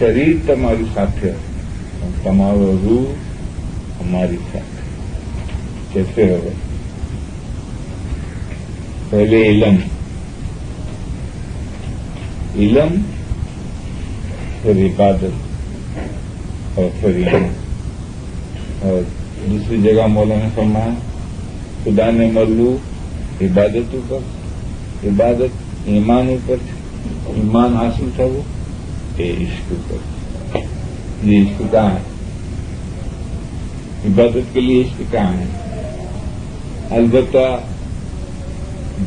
शरीर તમારી સાથે તમારો રૂહ हमारी साथ कैसे होगा। पहले इलम फिर इबादत और फिर ईमान। और दूसरी जगह मौलाना फरमाया खुदा ने मल्लू इबादत ऊपर, इबादत ईमान ऊपर, ईमान हासिल था वो ये इश्क ऊपर। ये इश्क कहाँ है? इबादत के लिए इश्क कहाँ है? अलबत्ता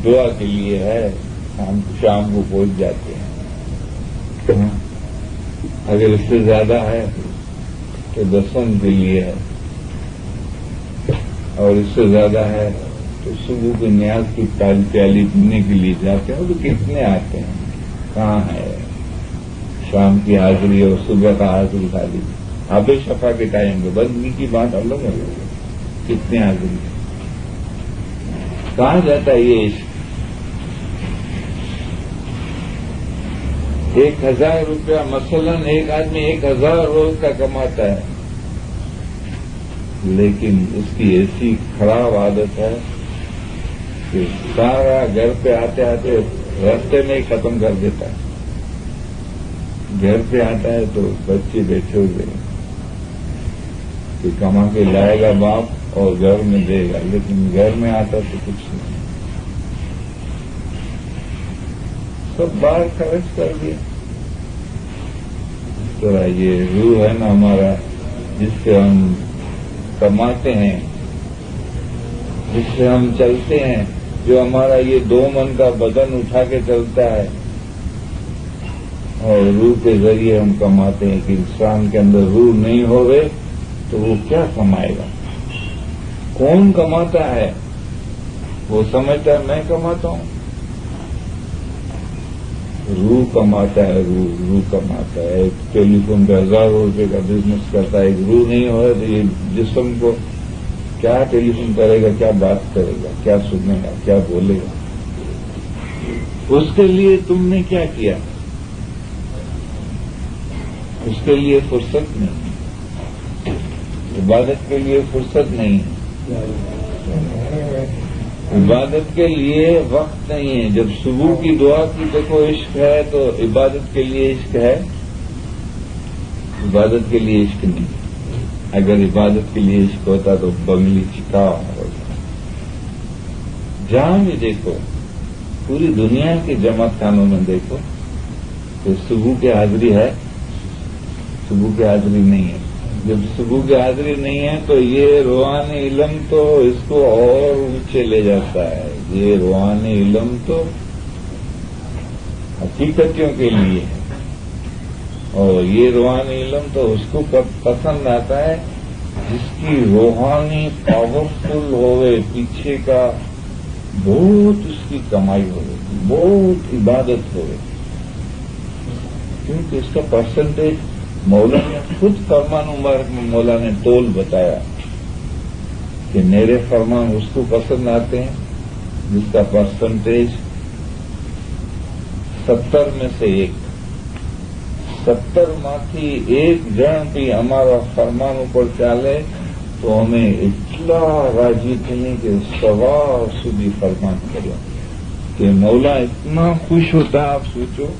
दुआ के लिए है, हम शाम को पहुंच जाते हैं। अगर इससे ज्यादा है तो दसम के लिए है, और इससे ज्यादा है तो सुबह की न्याज की प्याली पीने के लिए जाते हैं। तो कितने आते हैं? कहाँ है शाम की हाजिरी और सुबह का हाजिरी खाली? आबे शफा के टाइम में बंदगी की बात अलग है। कितने हाजिरी कहाँ जाता है ये इश्क? 1000 रुपया मसलन एक आदमी 1000 रोज का कमाता है, लेकिन उसकी ऐसी खराब आदत है कि सारा घर पे आते आते रास्ते में ही खत्म कर देता है। घर पे आता है तो बच्चे बैठे हुए कि कमा के लाएगा बाप और घर में देगा, लेकिन घर में आता तो कुछ नहीं, सब बाहर खर्च कर दिया। तो ये रूह है ना हमारा, जिससे हम कमाते हैं, जिससे हम चलते हैं, जो हमारा ये 2 मन का बदन उठा के चलता है, और रूह के जरिए हम कमाते हैं। कि इंसान के अंदर रूह नहीं होवे तो वो क्या कमाएगा? कौन कमाता है? वो समझता है मैं कमाता हूं। रूह कमाता है, रूह कमाता है। एक टेलीफोन पे 1000 रुपए का बिजनेस करता है, एक रूह नहीं हो तो ये जिस्म को क्या टेलीफोन करेगा, क्या बात करेगा, क्या सुनेगा, क्या बोलेगा? उसके लिए तुमने क्या किया? उसके लिए फुर्सत नहीं, इबादत के लिए फुर्सत नहीं है, इबादत के लिए वक्त नहीं है। जब सुबह की दुआ की देखो इश्क है तो इबादत के लिए इश्क है, इबादत के लिए इश्क नहीं। अगर इबादत के लिए इश्क होता तो बंगली चिका होता। जहां भी देखो, पूरी दुनिया के जमात खानों में देखो तो सुबह की हाजिरी है, सुबह की हाजिरी नहीं है। जब सुबह की हाजिरी नहीं है तो ये रूहानी इल्म तो इसको और ऊंचे ले जाता है। ये रूहानी इल्म तो हकीकतियों के लिए है, और ये रूहानी इल्म तो उसको पसंद आता है जिसकी रूहानी पावरफुल होवे, पीछे का बहुत उसकी कमाई होवे, बहुत इबादत होवे, क्योंकि इसका परसेंटेज मौला ने खुद फरमान मुबारक में मौला ने तोल बताया कि मेरे फरमान उसको पसंद आते हैं जिसका परसेंटेज 70 में से 1, 70 माथी 1 जन भी हमारा फरमान ऊपर चाले तो हमें इतना राजी थी कि सवार सुधी फरमान करो कि मौला इतना खुश होता है। आप सोचो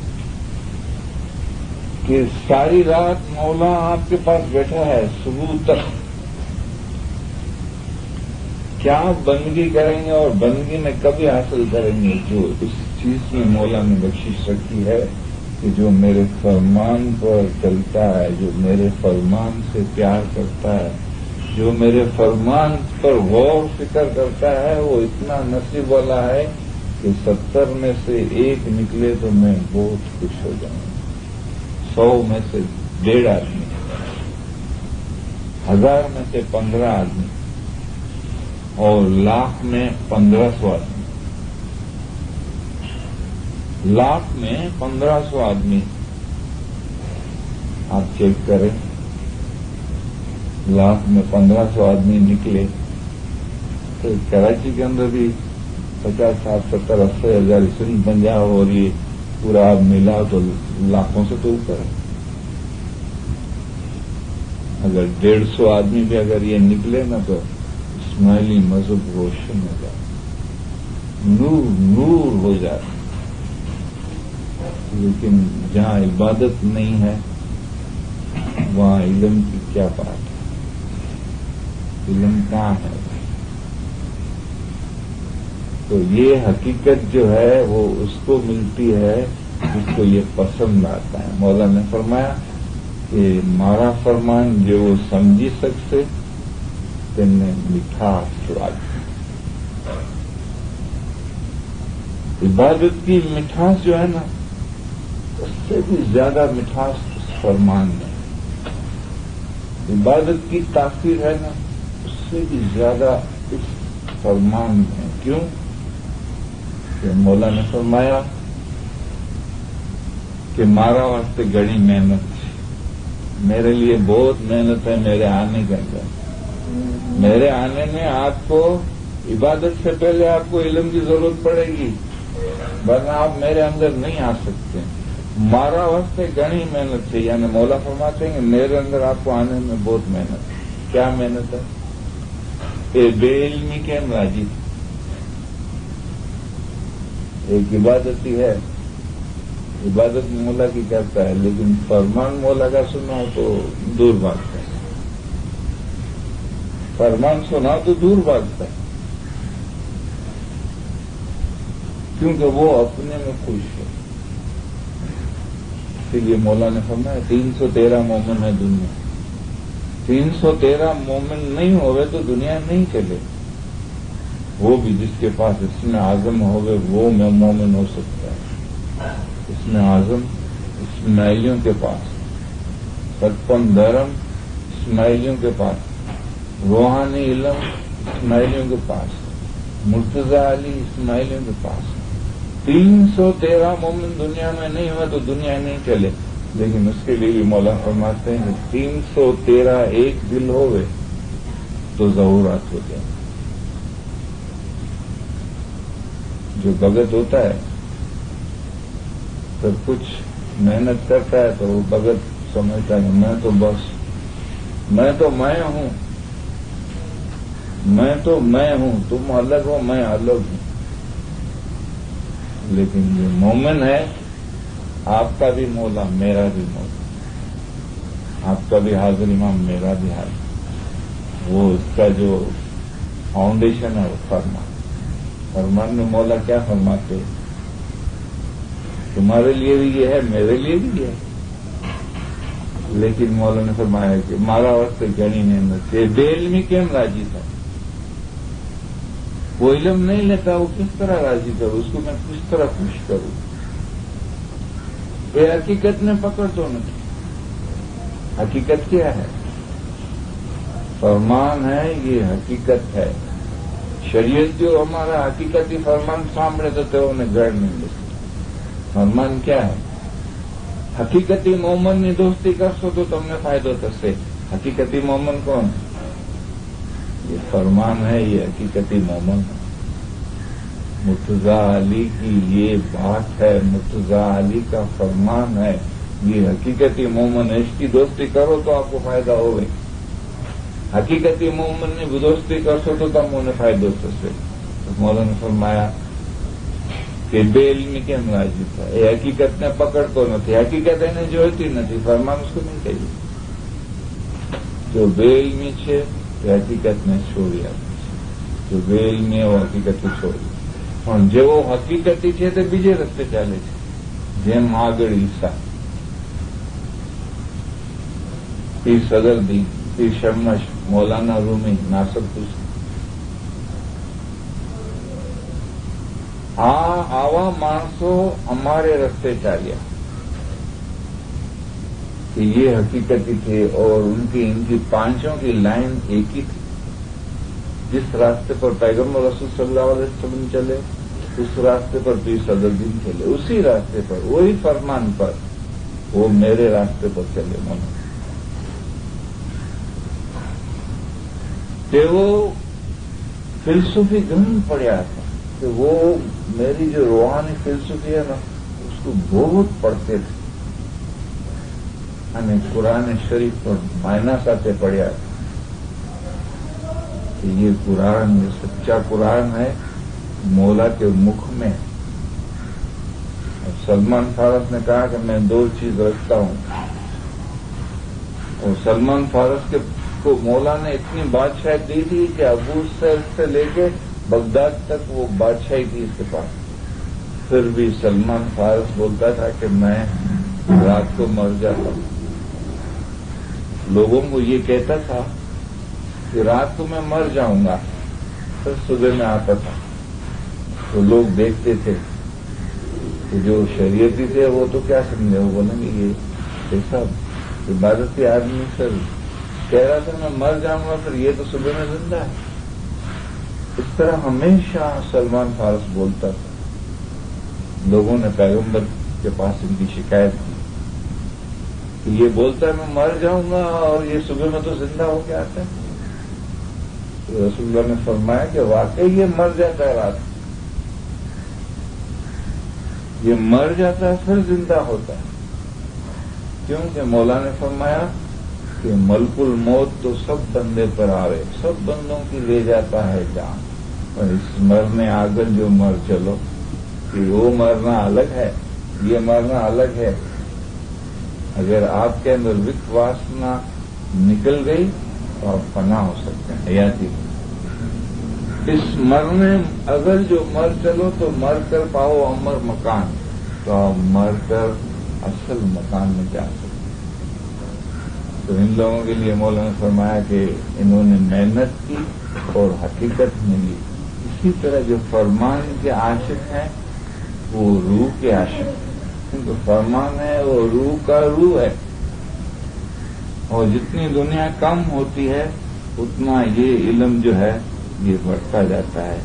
कि सारी रात मौला आपके पास बैठा है, सुबह तक क्या बंदगी करेंगे और बंदगी में कभी हासिल करेंगे? जो इस चीज में मौला ने बख्शिश रखी है कि जो मेरे फरमान पर चलता है, जो मेरे फरमान से प्यार करता है, जो मेरे फरमान पर गौर फिक्र करता है, वो इतना नसीब वाला है कि 70 में से 1 निकले तो मैं बहुत खुश हो जाऊंगा। 100 में से 1.5 आदमी, 1000 में से 15 आदमी, और लाख में 1500 आदमी, लाख में 1500 आदमी। आप चेक करें, लाख में 1500 आदमी निकले तो कराची के अंदर भी 50, 60, 70, 80 हजार, सिंध, पंजाब और ये पूरा मिला तो लाखों से तो ऊपर है। اگر 150 آدمی بھی اگر یہ نکلے نا تو اسماعیلی مذہب روشن ہو جائے، نور نور ہو جائے. لیکن جہاں عبادت نہیں ہے وہاں علم کی کیا بات ہے؟ علم کہاں ہے؟ تو یہ حقیقت جو ہے وہ اس کو ملتی ہے جس کو یہ پسند آتا ہے. مولا نے فرمایا کہ مارا فرمان جو وہ سمجھی سکتے تم نے مٹھاس لاگی. عبادت کی مٹھاس جو ہے نا اس سے بھی زیادہ مٹھاس اس فرمان میں. عبادت کی تاثیر ہے نا اس سے بھی زیادہ اس فرمان میں. کیوں کہ مولا نے فرمایا کہ مارا واسطے گڑی محنت، میرے لیے بہت محنت ہے میرے آنے کے اندر. میرے آنے میں آپ کو عبادت سے پہلے آپ کو علم کی ضرورت پڑے گی ورنہ آپ میرے اندر نہیں آ سکتے. مارا واسطے گڑی محنت سے، یعنی مولا فرماتے ہیں کہ میرے اندر آپ کو آنے میں بہت محنت ہے. کیا محنت ہے؟ اے بے علمی کے راضی. ایک عبادت ہی ہے، عبادت مولا کی کرتا ہے لیکن فرمان مولا کا سنا تو دور بھاگتا ہے. فرمان سنا تو دور بھاگتا ہے کیونکہ وہ اپنے میں خوش ہے. اسی لیے مولا نے فرمایا 313 مومن ہے دنیا. 313 مومن نہیں ہوئے تو دنیا نہیں چلے. وہ بھی جس کے پاس اس میں اعظم ہوگے وہ میں مومن ہو سکتا ہے. اس میں اعظم اسماعیلیوں کے پاس، 55 دھرم اسماعیلیوں کے پاس، روحانی علم اسماعیلیوں کے پاس، مرتضی علی اسماعیلیوں کے پاس. 313 مومن دنیا میں نہیں ہوئے تو دنیا نہیں چلے. لیکن اس کے لیے بھی مولا فرماتے ہیں کہ 313 ایک دل ہوئے تو ظہورات ہو جائیں. جو بھگت ہوتا ہے تو کچھ محنت کرتا ہے تو وہ بھگت سمجھتا ہے کہ میں تو بس میں ہوں، میں ہوں، تم الگ ہو میں الگ ہوں. لیکن جو مومن ہے آپ کا بھی مولا میرا بھی مولا، آپ کا بھی حاضر امام میرا بھی حاضر. وہ اس کا جو فاؤنڈیشن ہے وہ فرمان میں مولا کیا فرماتے تمہارے لیے بھی یہ ہے میرے لیے بھی یہ ہے. لیکن مولا نے فرمایا کہ مارا وقت گنی محنت سے بے علمی کیوں راضی تھا. وہ علم نہیں لیتا وہ کس طرح راضی کروں، اس کو میں کس طرح خوش کروں. یہ حقیقت نے پکڑ تو نہیں. حقیقت کیا ہے؟ فرمان ہے، یہ حقیقت ہے. شریعت جو ہمارا حقیقتی فرمان سامنے دیتے انہیں گڑ نہیں دیتے. فرمان کیا ہے؟ حقیقتی مومن نے دوستی کر سو تو تم نے فائدہ تسے. حقیقتی مومن کون؟ یہ فرمان ہے، یہ حقیقتی مومن ہے. مرتضی علی کی یہ بات ہے، مرتضی علی کا فرمان ہے، یہ حقیقتی مومن ہے. اس کی دوستی کرو تو آپ کو فائدہ ہوگا. حقیقتی مومن نے بھی دوستی کر سو تو تم انہیں فائدہ تسے. مولانا نے فرمایا کہ بے علمی کے راضی تھا. یہ حقیقت نے پکڑ تو نہ تھی، حقیقت انہیں جو ہوتی نہ تھی. فرمان اس کو نہیں کہیے. جو بے علمی છે તે હકીકતને છોડી આપે છે. જો બે ઇલ્મી એવો હકીકત છોડી પણ જેવો હકીકતી છે તે બીજે રસ્તે ચાલે છે. જેમ આગળ ઈસા પીર સદરદીન, પીર શમશ, મૌલાના રૂમી, નાસર હુસૈન આવા માણસો અમારે રસ્તે ચાલ્યા کہ یہ حقیقتی تھے اور ان کی پانچوں کی لائن ایک ہی تھی. جس راستے پر پیغمبر رسول صلی اللہ علیہ وسلم چلے اس راستے پر پیر صدرالدین چلے، اسی راستے پر وہی فرمان پر وہ میرے راستے پر چلے. کہ وہ فلسفی گھن پڑیا تھا کہ وہ میری جو روحانی فلسفی ہے نا اس کو بہت پڑھتے تھے. અને कुरान शरीफ पर मायना साथे पढ़िया कि ये कुरान, ये सच्चा कुरान है, मौला के मुख में। और सलमान फारस ने कहा कि मैं दो चीज रखता हूं, और सलमान फारस को मौला ने इतनी बादशाही दी थी कि अबू सर से लेके बगदाद तक वो बादशाही थी इसके पास। फिर भी सलमान फारस बोलता था कि मैं रात को मर जाता हूं। लोगों को ये कहता था कि रात को मैं मर जाऊंगा, फिर सुबह में आता था। तो लोग देखते थे कि जो शरीयती थे वो तो क्या समझे, वो बोलेंगे ये सब इबादती आदमी सर कह रहा था मैं मर जाऊंगा, फिर ये तो सुबह में जिंदा है। इस तरह हमेशा सलमान फारस बोलता था। लोगों ने पैगंबर के पास इनकी शिकायत की कि ये बोलता है मैं मर जाऊंगा और ये सुबह में तो जिंदा होके आता है। तो रसूलुल्लाह ने फरमाया कि वाकई ये मर जाता है रात, ये मर जाता है फिर जिंदा होता है। क्योंकि मौला ने फरमाया कि मलकुल मौत तो सब बंदे पर आवे, सब बंदों की ले जाता है जान, और इस मरने आगल जो मर चलो, कि वो मरना अलग है, ये मरना अलग है। अगर आपके अंदर विक वासना निकल गई तो आप फना हो सकते हैं हयाती। इस मरने अगर जो मर चलो तो मर कर पाओ अमर मकान, तो आप मर कर असल मकान में जा सकते। तो इन लोगों के लिए मौला ने फरमाया कि इन्होंने मेहनत की और हकीकत मिली। इसी तरह जो फरमान के आशिक हैं वो रूह के आशिक हैं, क्योंकि फरमान है वो रूह का रूह है। और जितनी दुनिया कम होती है उतना ये इल्म जो है ये बढ़ता जाता है।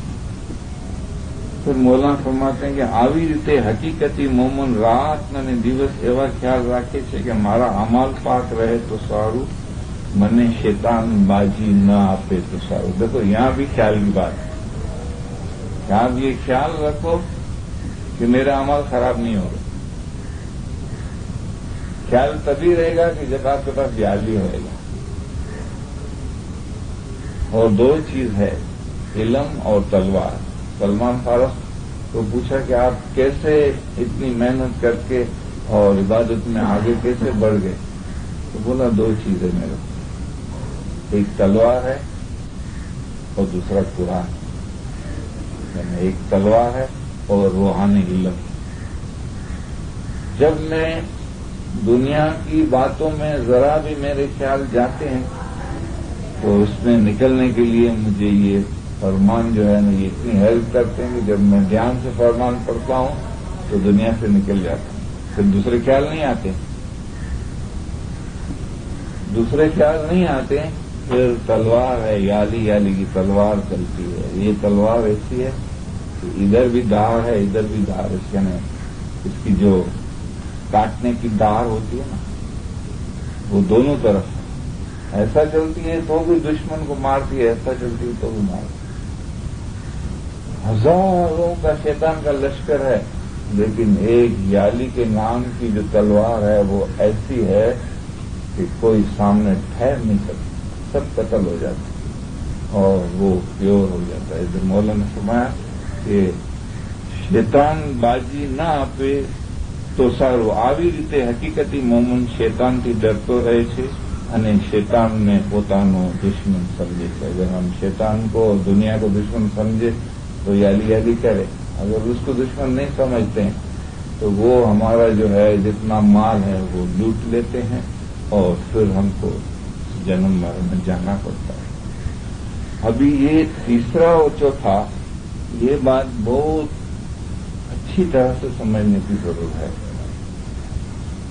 फिर मौलाना फरमाते हैं कि આવી રીતે હકીકતી મોમન રાત અને દિવસ એવા ખ્યાલ રાખે છે કે મારા અમલ પાક રહે તો સારું, મને શૈતાન બાજી ન આપે તો સારું। देखो यहाँ भी ख्याल की बात है कि आप ये ख्याल रखो कि मेरा अमल खराब नहीं होगा। ख्याल तभी रहेगा कि जब आपके पास जाली होएगा। और दो चीज है, इल्म और तलवार। सलमान फारस को पूछा कि आप कैसे इतनी मेहनत करके और इबादत में आगे कैसे बढ़ गए, तो बोला दो चीजें मेरे, एक तलवार है और दूसरा कुरान। यानी एक तलवार है और रूहानी इल्म। जब मैं दुनिया की बातों में जरा भी मेरे ख्याल जाते हैं तो उसमें निकलने के लिए मुझे ये फरमान जो है ना ये इतनी हेल्प करते हैं कि जब मैं ध्यान से फरमान पढ़ता हूं तो दुनिया से निकल जाता हूं, फिर दूसरे ख्याल नहीं आते, दूसरे ख्याल नहीं आते। फिर तलवार है, याली याली की तलवार चलती है। ये तलवार ऐसी है कि इधर भी धार है, इधर भी धार। इसके ना इसकी जो काटने की धार होती है ना वो दोनों तरफ है। ऐसा चलती है तो भी दुश्मन को मारती है, ऐसा चलती है तो भी मारती है। हजारों का शैतान का लश्कर है, लेकिन एक याली के नाम की जो तलवार है वो ऐसी है कि कोई सामने ठहर नहीं सकता, सब कत्ल हो जाता है और वो प्योर हो जाता है। इधर मौला ने फरमाया कि शैतान बाजी ना आपे तो साરું। આવી રીતે હકીકતી મોમન શૈતાનથી डरતો રહે છે અને शैतानને પોતાનો दुश्मन समझे છે। अगर हम शैतान को और दुनिया को दुश्मन समझे तो याली याली करे, अगर उसको दुश्मन नहीं समझते हैं तो वो हमारा जो है जितना माल है वो लूट लेते हैं और फिर हमको जन्म मरण में जाना पड़ता है। अभी ये तीसरा और चौथा ये बात बहुत अच्छी तरह से समझने की जरूरत है।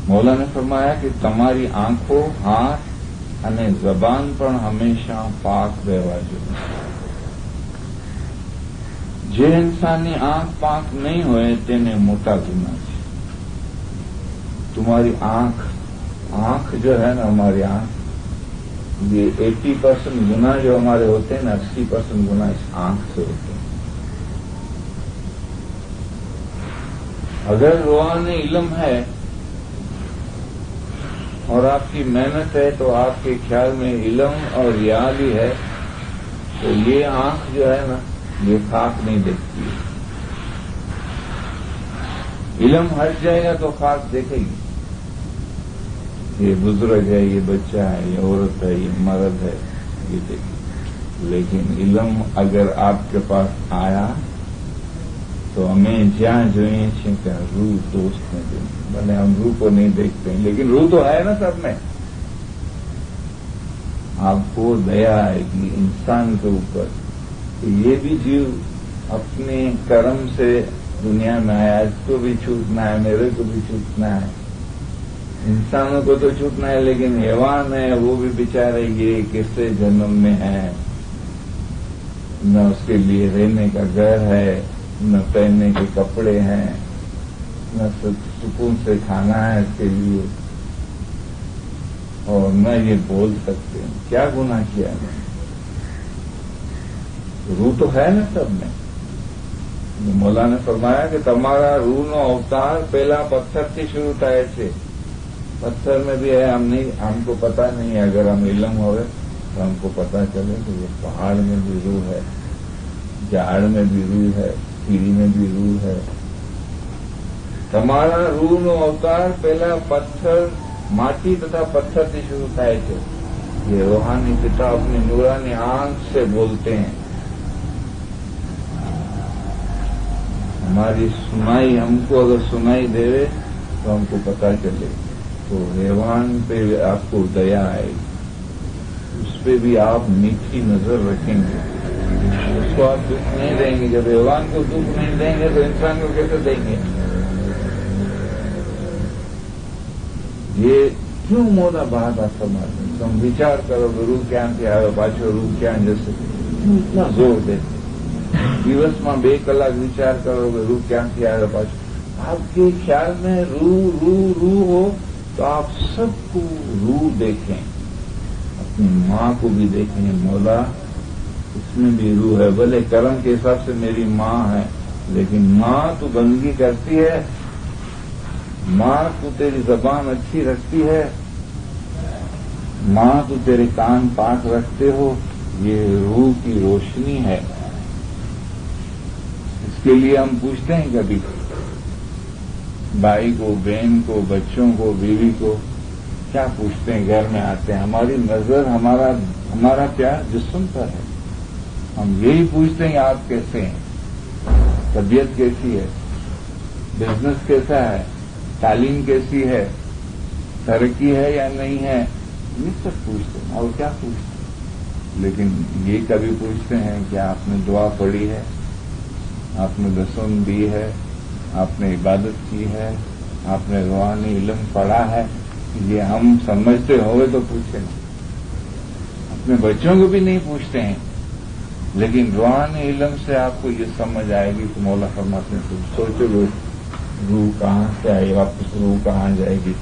मौला ने फरमाया कि તમારી આંખો, હાથ અને જબાન પણ હંમેશા પાક રહેવા જોઈએ। જે इंसानी आंख पाक नहीं होए तेने मोटा गुना है। तुम्हारी आंख जो है ना, हमारी आंख, ये 80% गुना जो हमारे होते हैं ना, 80% गुना इस आंख से होते हैं। अगर रूहानी इल्म है اور آپ کی محنت ہے تو آپ کے خیال میں علم اور ریال ہی ہے، تو یہ آنکھ جو ہے نا یہ خاک نہیں دیکھتی ہے۔ علم ہٹ جائے گا تو خاک دیکھے گی، یہ بزرگ ہے، یہ بچہ ہے، یہ عورت ہے، یہ مرد ہے، یہ دیکھے۔ لیکن علم اگر آپ کے پاس آیا تو ہمیں جہاں جوئیں چھینکا روح دوست میں دیں، بھلے ہم روح کو نہیں دیکھتے ہیں لیکن روح تو ہے نا سب میں۔ آپ کو دیا آئے گی انسان کے اوپر کہ یہ بھی جیو اپنے کرم سے دنیا میں آیا، اس کو بھی چھوٹنا ہے، میرے کو بھی چھوٹنا ہے، انسانوں کو تو چھوٹنا ہے، لیکن حیوان ہے وہ بھی بیچارے یہ کیسے جنم میں ہے، نہ اس کے لیے رہنے کا گھر ہے، نہ پہننے کے کپڑے ہیں، نہ سکون سے کھانا ہے اس کے لیے، اور نہ یہ بول سکتے ہیں کیا گناہ کیا ہے۔ روح تو ہے نا سب میں۔ مولا نے فرمایا کہ تمہارا روح نو اوتار پہلا پتھر سے شروع تھا، ایسے پتھر میں بھی ہے، ہم کو پتا نہیں ہے، اگر ہم علم ہوئے تو ہم کو پتا چلے کہ یہ پہاڑ میں بھی روح ہے، جھاڑ میں بھی روح ہے، کیڑی میں بھی روح ہے۔ تمہارا روح نو اوتار پہلا پتھر ماٹی تथा پتھر سے شروع تھا، ایسے یہ روحانی پتا اپنی نورانی آنکھ سے بولتے ہیں۔ ہماری سنائی ہم کو اگر سنائی دے تو ہم کو پتا چلے، تو حیوان پہ آپ کو دیا آئے گی، اس پہ بھی آپ میٹھی نظر رکھیں گے، اس کو آپ دکھ نہیں دیں گے۔ جب حیوان کو دکھ نہیں دیں گے تو انسان کو کیسے دیں گے؟ یہ کیوں مولا بات آپ سمجھتے ہیں؟ تم وچار کرو کہ روح کیا سے آئے پاچو روح کیا جیسے اتنا زور دیتے દિવસ માં 2 કલાક વિચાર કરો કે રૂહ ક્યાંથી આવ્યો પાછો। आपके ख्याल में रूह रूह रूह हो तो आप सबको रूह देखें, अपनी माँ को भी देखें, मौला इसमें भी रूह है। भले कर्म के हिसाब से मेरी माँ है, लेकिन माँ तो बंदगी करती है, माँ तो तेरी जबान अच्छी रखती है, माँ तो तेरे कान पाक रखते हो, ये रूह की रोशनी है। इसके लिए हम पूछते हैं कभी भाई को, बहन को, बच्चों को, बीवी को, क्या पूछते हैं? घर में आते हैं, हमारी नजर हमारा प्यार जिस्म पर है, हम यही पूछते हैं आप कैसे हैं, तबीयत कैसी है, बिजनेस कैसा है, तालीम कैसी है, तरक्की है या नहीं है, ये सब पूछते हैं। और क्या पूछते हैं? लेकिन ये कभी पूछते हैं कि आपने दुआ पढ़ी है, आपने दसम दी है, आपने इबादत की है, आपने रूहानी इल्म पढ़ा है? ये हम समझते हुए तो पूछे नहीं, अपने बच्चों को भी नहीं पूछते हैं, लेकिन रूहानी इल्म से आपको ये समझ आएगी कि मौला फरमाते हैं सोचो रूह कहाँ से आई, वापस रूह कहाँ जाएगी।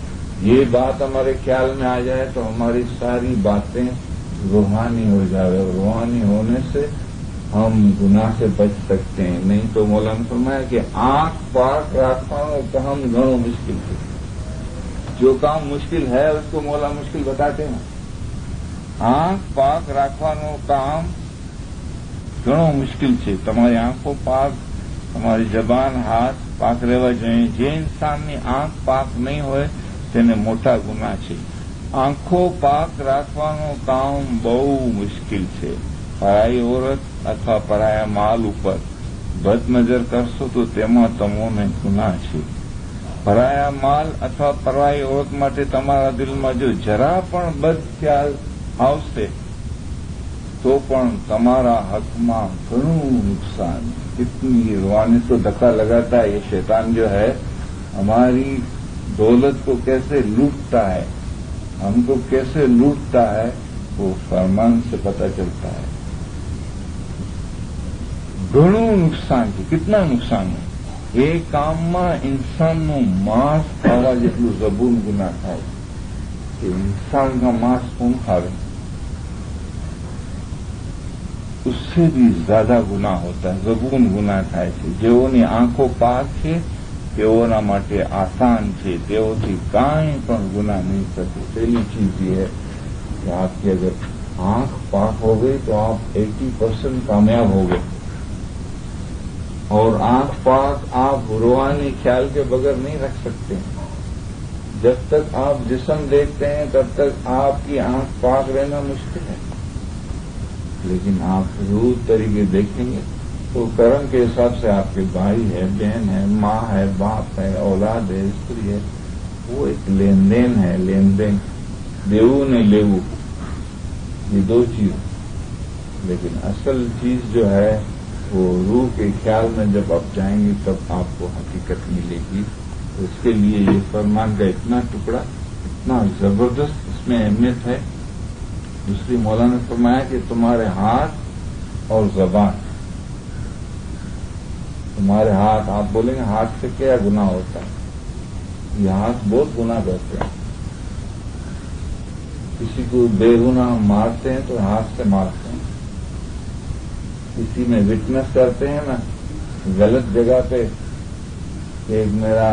ये बात हमारे ख्याल में आ जाए तो हमारी सारी बातें रूहानी हो जाए, और रूहानी होने से हम गुनाह से बच सकते हैं। नहीं तो मौला ने फरमाया कि आंख पाक રાખવાનો કામ ઘણો મુશ્કેલ છે। जो काम मुश्किल है उसको मौला मुश्किल बताते हैं। आंख पाक રાખવાનો કામ ઘણો મુશ્કેલ છે। તમારી આંખો પાક, તમારી જબાન, હાથ પાક રહેવા જોઈએ। જે ઇન્સાનની આંખ પાક નહીં હોય તેને મોટા ગુના છે। આંખો પાક રાખવાનો કામ બહુ મુશ્કેલ છે। પરાઈ औरत અથવા પરાયા માલ ઉપર બદ નજર કરશો તો તેમાં તમોને ગુના છે। પરાયા માલ અથવા પરાઈ औरत માટે તમારા દિલમાં જો જરા પણ બદ ખ્યાલ આવશે તો પણ તમારા હકમાં ઘણું નુકસાન। कितनी रूहानी तो धक्का लगाता है ये शैतान जो है, हमारी दौलत को कैसे लूटता है, हमको कैसे लूटता है, वो फरमान से पता चलता है। ઘણું નુકસાન છે। કેટલા નુકસાન છે? એ કામમાં ઇન્સાનનું માંસ ખાવા જેટલું જબૂન ગુના થાય કે ઇન્સાનના માંસ કોણ ખાવે? उससे भी ज्यादा गुना होता है, जबून गुना થાય છે। જેઓની આંખો પાક છે તેઓના માટે આસાન છે, તેઓથી કાંઈ પણ ગુના नहीं करते। पहली चीज ये है कि आपकी अगर आंख पाक हो गई तो आप 80% कामयाब हो गए। और आंख पाक आप रूहानी ख्याल के बगैर नहीं रख सकते। जब तक आप जिस्म देखते हैं तब तक आपकी आंख पाक रहना मुश्किल है, लेकिन आप रूह तरीके देखेंगे तो कर्म के हिसाब से आपके भाई है, बहन है, माँ है, बाप है, औलाद है, स्त्री है, वो एक लेन देन है। लेन देन देवू ने लेवू, ये दो चीज। लेकिन असल चीज जो है वो रूह के ख्याल में जब आप जाएंगे तब आपको हकीकत मिलेगी। तो इसके लिए ये फरमान का इतना टुकड़ा, इतना जबरदस्त इसमें अहमियत है। दूसरी मौलाना ने फरमाया कि तुम्हारे हाथ और जबान, तुम्हारे हाथ, आप बोलेंगे हाथ से क्या गुनाह होता है? ये हाथ बहुत गुनाह करते हैं। किसी को बेगुनाह मारते हैं तो हाथ से मारते हैं। किसी में विटनेस करते हैं ना गलत जगह पे, एक मेरा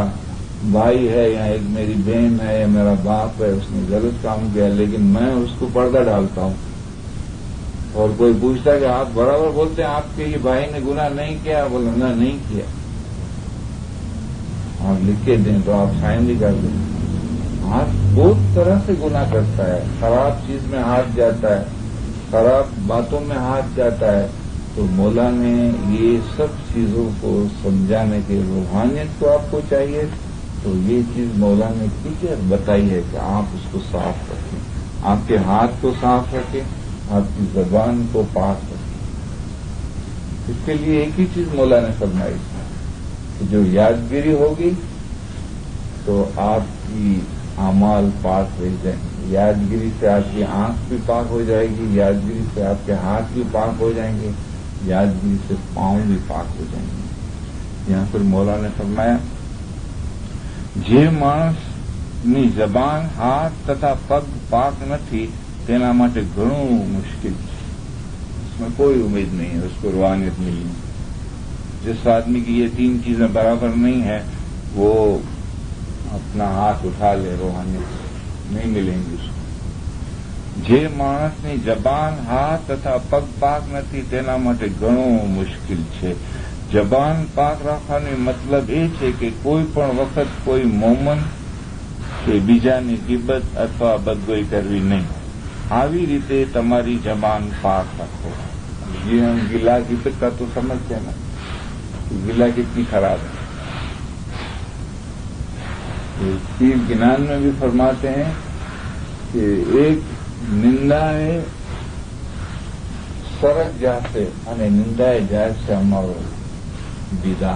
भाई है या एक मेरी बहन है या मेरा बाप है, उसने गलत काम किया, लेकिन मैं उसको पर्दा डालता हूं। और कोई पूछता है कि आप बराबर बोलते हैं, आपके ये भाई ने गुनाह नहीं किया? बोला ना, नहीं किया। आप लिख के दें तो आप साइन भी कर दें। हाथ बहुत तरह से गुनाह करता है। खराब चीज में हाथ जाता है, खराब बातों में हाथ जाता है। तो मौला ने ये सब चीजों को समझाने के रूहानियत को आपको चाहिए, तो ये चीज मौला ने क्लियर बताई है कि आप उसको साफ रखें, आपके हाथ को साफ रखें, आपकी जबान को पाक रखें। इसके लिए एक ही चीज मौला ने फरमाई कि जो यादगिरी होगी तो आपकी अमाल पाक रह जाएंगे। यादगिरी से आपकी आंख भी पाक हो जाएगी, यादगिरी से आपके हाथ भी पाक हो जाएंगे, यादगिरी से पांव भी पाक हो जाएंगे। यहां पर मौला ने फरमाया, જે માણસની જબાન, હાથ તથા પગ પાક નથી તેના માટે ઘણું મુશ્કેલ છે। इसमें कोई उम्मीद नहीं है उसको रूहानियत मिलनी। जिस आदमी की ये तीन चीजें बराबर नहीं है वो अपना हाथ उठा ले, रूहानियत नहीं मिलेंगी उसको। જે માણસની જબાન, હાથ તથા પગ પાક નથી તેના માટે ઘણું મુશ્કેલ છે। જબાન પાક રાખવાનો મતલબ એ છે કે કોઈ પણ વખત કોઈ મોમન કે બીજાની ગીબત અથવા બદગોઈ કરવી નહીં। આવી રીતે તમારી જબાન પાક રાખો। ये हम गिला गिबत का तो समझते हैं ना, गिला कितनी खराब है। पीर गिनान में भी फरमाते हैं कि एक निंदा है सरक जाते અને નિંદાએ જાય છે અમારો विदा।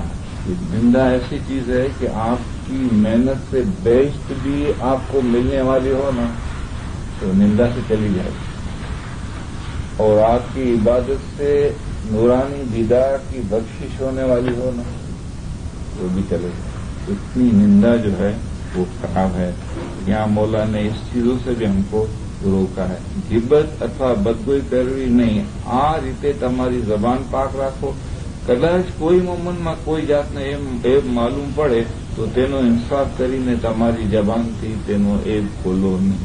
निंदा ऐसी चीज है कि आपकी मेहनत से बेस्ट भी आपको मिलने वाली हो ना तो निंदा से चली जाएगी, और आपकी इबादत से नूरानी विदा की बख्शिश होने वाली हो ना वो भी चले जाए। इतनी निंदा जो है वो खराब है। यहाँ मौला ने इस चीजों से भी हमको रोका है। गिबत अथवा बदगोई करवी नहीं। आ रीते तमारी जबान पाक राखो। कदाच कोई मोमનમાં કોઈ જાતને એબ માલુમ પડે તો તેનો ઇન્સાફ કરીને તમારી જબાનથી તેનો એબ ખોલો નહીં।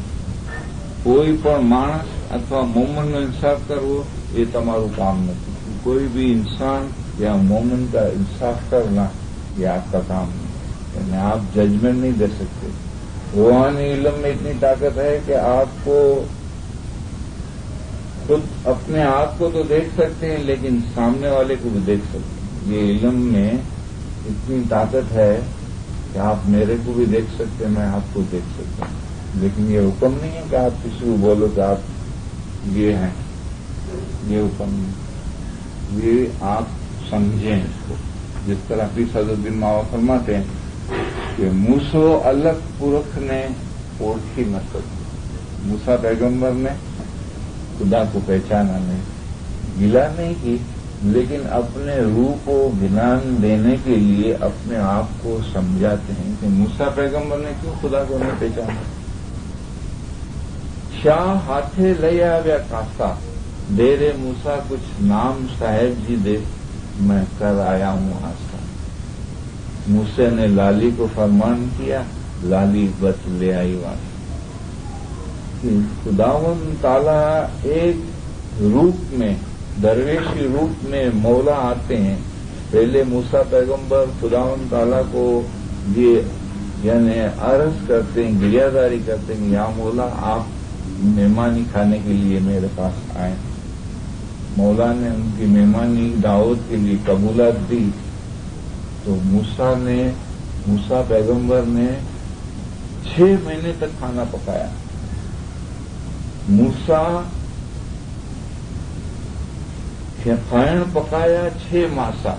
કોઈ પણ માણસ અથવા મોમનનો ઇન્સાફ કરવો એ તમારું કામ નથી। कोई भी इंसान या मोमन का इंसाफ करना ये आपका काम नहीं, यानी आप जजमेंट नहीं दे सकते। रूहानी इल्म में इतनी ताकत है कि आपको खुद अपने आप को तो देख सकते हैं लेकिन सामने वाले को भी देख सकते हैं। ये इल्म में इतनी ताकत है कि आप मेरे को भी देख सकते हैं, मैं आपको देख सकता हूँ। लेकिन ये हुक्म नहीं है कि आप किसी को बोलो कि आप ये हैं, ये हुक्म नहीं। ये आप समझें इसको। जिस तरह पीर सदुद्दीन मावा फरमाते हैं कि मूसो अलग पुरख ने ओळखी न सको। मूसा पैगंबर ने खुदा को पहचाना नहीं, गिला नहीं की, लेकिन अपने रूह को गिनान देने के लिए अपने आप को समझाते हैं कि मूसा पैगंबर ने क्यों खुदा को नहीं पहचाना। शाह हाथे लई आव्या कासा, दे रे मूसा कुछ नाम साहेब जी दे, मैं कर आया हूं आस्था। موسیٰ نے لالی کو فرمان کیا، لالی بس لے آئی وہاں۔ خداوند تعالیٰ ایک روپ میں، درویشی روپ میں مولا آتے ہیں۔ پہلے موسیٰ پیغمبر خداوند تعالیٰ کو یہ یعنی عرض کرتے ہیں، گریاداری کرتے ہیں، یا مولا آپ مہمانی کھانے کے لیے میرے پاس آئیں۔ مولا نے ان کی مہمانی دعوت کے لیے قبولت دی، تو موسیٰ پیغمبر نے 6 مہینے تک کھانا پکایا۔ موسیٰ کھائن پکایا 6 ماسا۔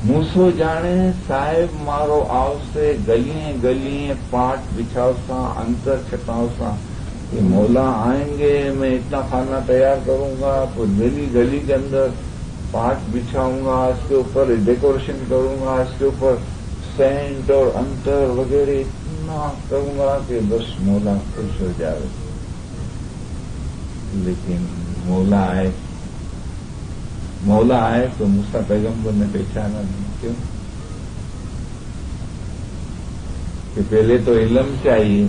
موسو جانے صاحب مارو آؤ سے گلیاں گلیاں پاٹ بچھاؤ سا، انتر چھٹاؤ سا، کہ مولا آئیں گے، میں اتنا کھانا تیار کروں گا، تو گلی گلی کے اندر پاٹ بچھاؤں گا، اس کے اوپر ڈیکوریشن کروں گا، اس کے اوپر سینٹ اور انتر وغیرہ اتنا کروں گا کہ بس مولا خوش ہو جائے۔ لیکن مولا آئے تو موسیٰ پیغمبر نے پہچانا نہیں۔ کیوں؟ کہ پہلے تو علم چاہیے،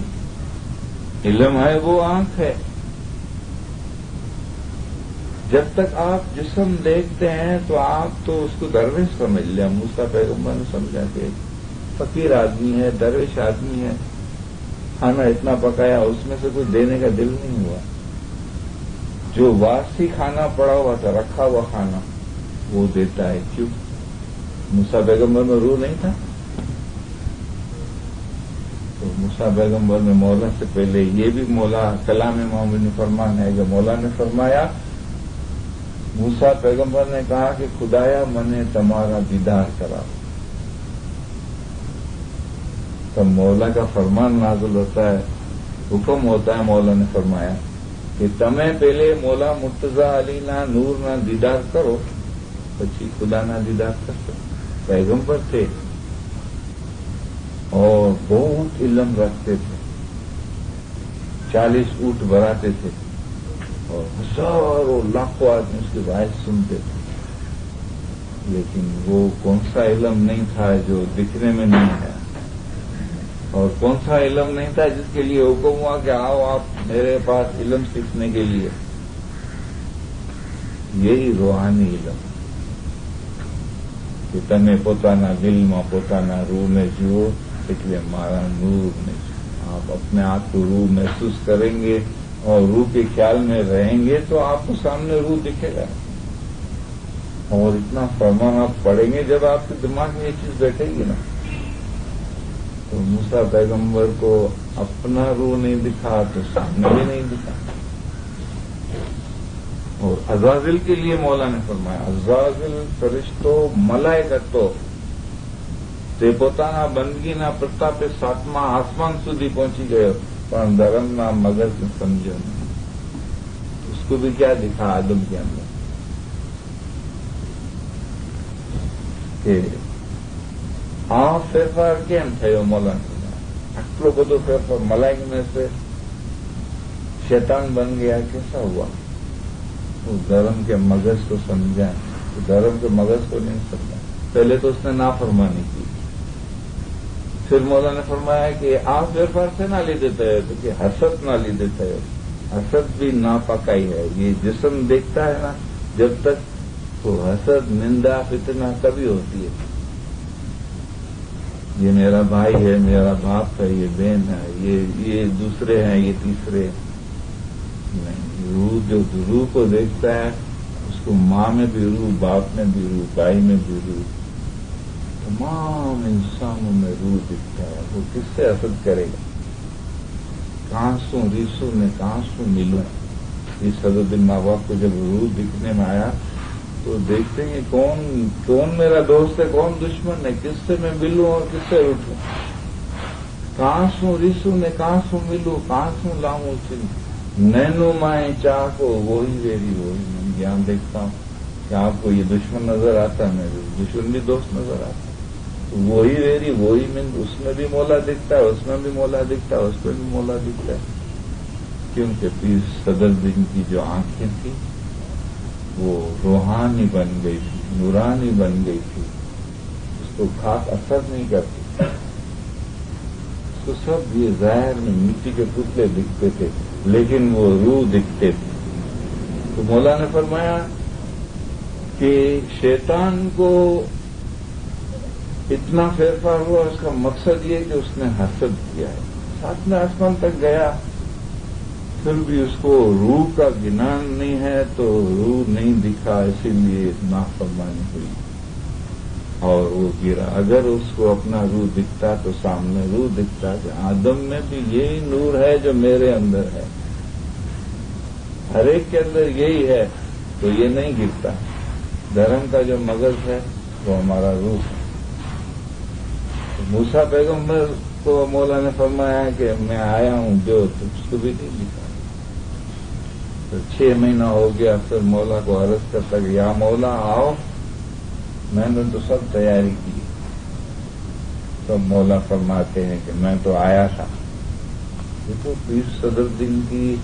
علم ہے وہ آنکھ ہے۔ جب تک آپ جسم دیکھتے ہیں تو آپ تو اس کو درویش سمجھ لیا۔ موسیٰ پیغمبر نے سمجھا کہ فقیر آدمی ہے، درویش آدمی ہے، کھانا اتنا پکایا اس میں سے کچھ دینے کا دل نہیں ہوا۔ جو واسی کھانا پڑا ہوا تھا، رکھا ہوا کھانا، وہ دیتا ہے۔ کیوں؟ موسیٰ پیغمبر میں روح نہیں تھا؟ تو موسیٰ پیغمبر نے مولا سے پہلے یہ بھی مولا کلام محمد نے فرمان ہے کہ مولا نے فرمایا، موسیٰ پیغمبر نے کہا کہ خدایا منے تمہارا دیدار کرا۔ تب مولا کا فرمان نازل ہوتا ہے، حکم ہوتا ہے، مولا نے فرمایا کہ تمہیں پہلے مولا مرتضی علی نہ نور نہ دیدار کرو، پچھی خدا نہ دیدار کر سکو۔ پیغمبر تھے اور بہت علم رکھتے تھے، 40 اونٹ بھراتے تھے اور ہزاروں لاکھوں آدمی اس کی بات سنتے تھے۔ لیکن وہ کون سا علم نہیں تھا جو دکھنے میں نہیں ہے، اور کون سا علم نہیں تھا جس کے لیے حکم ہوا کہ آؤ آپ میرے پاس علم سیکھنے کے لیے۔ یہی روحانی علم کہ تمہیں પોતાના દિલમાં પોતાના રૂહ ને જુઓ એટલે મારા નૂર ને જુઓ۔ آپ اپنے آپ کو روح محسوس کریں گے اور روح کے خیال میں رہیں گے تو آپ کو سامنے روح دکھے گا، اور اتنا فرمان آپ پڑھیں گے جب آپ کے دماغ میں یہ چیز بیٹھے گی نا۔ تو موسیٰ پیغمبر کو اپنا روح نہیں دکھا تو سامنے بھی نہیں دکھا۔ اور عزازل کے لیے مولا نے فرمایا، عزازل فرشتوں મલાઇકતો તે પોતાના બંદગીના પ્રતાપે 7મા આસમાન સુધી પહોંચી ગયો, પણ ધર્મના મગજ સમજ્યો નહીં۔ اس کو بھی کیا دکھا آدم کے اندر کہ આ ફેરફાર કેમ થયો મોલાના؟ આટલો બધો ફેરફાર મલાઈક में से शैतान बन गया, कैसा हुआ؟ वो धर्म के मगज को समझा, तो धर्म के मगज को नहीं समझा। पहले तो उसने नाफरमानी की, फिर मौला ने फरमाया कि आप फेरफार से ना ली देते हैं, तो कि हसद ना ली देते हैं। हसद भी नापकाई है। ये जिस्म देखता है ना जब तक, तो हसद निंदा फितना कभी होती है। ये मेरा भाई है, मेरा बाप है, ये बहन है, ये दूसरे हैं, ये तीसरे नहीं। रूह जो रूह को देखता है उसको माँ में भी रूह, बाप में भी रूह, भाई में भी रूह, तमाम इंसानों में रूह दिखता है। वो किससे हसद करेगा? कहाँ सू रीसू ने कहाँ सू मिलूं? इस सदुद्दीन माँ बाप को जब रूह दिखने में आया तो देखते हैं कौन मेरा दोस्त है, कौन दुश्मन है, किससे मैं मिलूं और किससे रूठूं। कहाँ सू रीसू ने कहाँ सू मिलूं, कहाँ सू लाऊं चिन्ह, नैनो माए चाह को वही वेरी वही। मैं ज्ञान देखता हूँ कि आपको ये दुश्मन नजर आता है, मेरे दुश्मन भी दोस्त नजर आता है। वही वेरी वही मीन, उसमें भी मौला दिखता है, उसमें भी मौला दिखता है, उसमें भी मौला दिखता है। क्योंकि पीर सदरुद्दीन की जो आंखें थी वो रूहानी बन गई थी, नूरानी बन गई थी। تو خاک اثر نہیں کرتی، تو سب یہ ظاہر میں مٹی کے پتلے دکھتے تھے لیکن وہ روح دکھتے تھے۔ تو مولا نے فرمایا کہ شیطان کو اتنا پھیرپھار ہوا، اس کا مقصد یہ کہ اس نے حسد کیا ہے، ساتھ میں آسمان تک گیا، پھر بھی اس کو روح کا گنان نہیں ہے تو روح نہیں دکھا، اسی لیے نافرمانی ہوئی اور وہ گرا۔ اگر اس کو اپنا روح دکھتا تو سامنے روح دکھتا کہ آدم میں بھی یہی نور ہے جو میرے اندر ہے، ہر ایک کے اندر یہی ہے، تو یہ نہیں گرتا۔ دھرم کا جو مغز ہے وہ ہمارا روح ہے۔ موسیٰ پیغمبر کو مولا نے فرمایا کہ میں آیا ہوں جو تو اس کو بھی نہیں دکھا۔ تو 6 مہینہ ہو گیا، پھر مولا کو عرض کرتا کہ یا مولا آؤ، میں نے تو سب تیاری کی۔ تب مولا فرماتے ہیں کہ میں تو آیا تھا۔ دیکھو پیر صدر دین کی